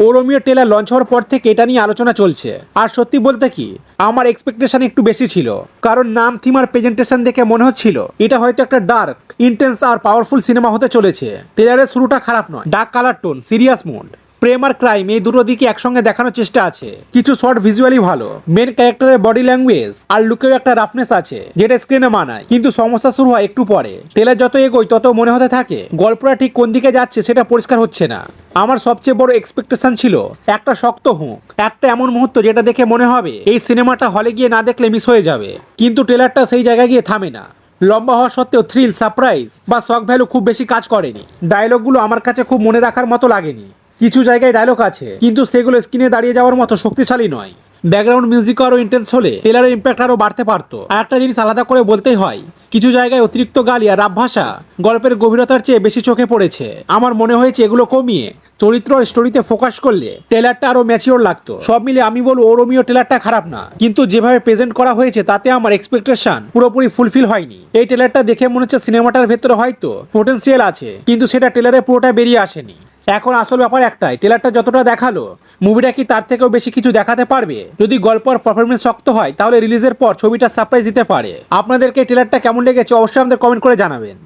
ও Romeo trailer launch হওয়ার পর থেকে এটা নিয়ে আলোচনা চলছে। আর সত্যি বলতে কি, আমার এক্সপেকটেশন একটু বেশি ছিল, কারণ নাম, থিম আর প্রেজেন্টেশন দেখে মনে হচ্ছিল এটা হয়তো একটা ডার্ক, ইন্টেন্স আর পাওয়ারফুল সিনেমা হতে চলেছে। ট্রেলারের শুরুটা খারাপ নয়, dark colour tone, serious mood, প্রেম আর ক্রাইম এই দুটো দিকে একসঙ্গে দেখানোর চেষ্টা আছে। কিছু শর্ট ভিজুয়ালি ভালো, মেন ক্যারেক্টারের বডি ল্যাঙ্গুয়েজ আর লুকেও একটা রাফনেস আছে যেটা স্ক্রিনে মানায়। কিন্তু সমস্যা শুরু হয় একটু পরে। ট্রেলার যত এগোয় তত মনে হতে থাকে গল্পটা ঠিক কোন দিকে যাচ্ছে সেটা পরিষ্কার হচ্ছে না। আমার সবচেয়ে বড় এক্সপেকটেশন ছিল একটা শক্ত হুঁক, একটা এমন মুহূর্ত যেটা দেখে মনে হবে এই সিনেমাটা হলে গিয়ে না দেখলে মিস হয়ে যাবে। কিন্তু ট্রেলারটা সেই জায়গায় গিয়ে থামে না। লম্বা হওয়া সত্ত্বেও থ্রিল, সারপ্রাইজ বা শক ভ্যালু খুব বেশি কাজ করেনি। ডায়লগগুলো আমার কাছে খুব মনে রাখার মতো লাগেনি। কিছু জায়গায় ডায়লগ আছে কিন্তু সেগুলো স্ক্রিনে দাঁড়িয়ে যাওয়ার মতো শক্তিশালী নয়। ব্যাকগ্রাউন্ড মিউজিক আরও ইন্টেন্স হলে ট্রেলারের ইম্প্যাক্ট আরও বাড়তে পারতো। আর একটা জিনিস আলাদা করে বলতেই হয়, কিছু জায়গায় অতিরিক্ত গালি আর রাব ভাষা গল্পের গভীরতার চেয়ে বেশি চোখে পড়েছে। আমার মনে হয়েছে এগুলো কমিয়ে চরিত্র আর স্টোরিতে ফোকাস করলে ট্রেলারটা আরো ম্যাচিওর লাগতো। সব মিলে আমি বলবো ও রোমিও ট্রেলারটা খারাপ না, কিন্তু যেভাবে প্রেজেন্ট করা হয়েছে তাতে আমার এক্সপেকটেশন পুরোপুরি ফুলফিল হয়নি। এই ট্রেলারটা দেখে মনে হচ্ছে সিনেমাটার ভেতরে হয়তো পোটেনশিয়াল আছে, কিন্তু সেটা ট্রেলারে পুরোটা বেরিয়ে আসেনি। এখন আসল ব্যাপার একটাই, ট্রেলারটা যতটা দেখালো মুভিটা কি তার থেকেও বেশি কিছু দেখাতে পারবে? যদি গল্প আর পারফরমেন্স শক্ত হয় তাহলে রিলিজের পর ছবিটা সারপ্রাইজ দিতে পারে। আপনাদেরকে ট্রেলারটা কেমন লেগেছে অবশ্যই আমাদের কমেন্ট করে জানাবেন।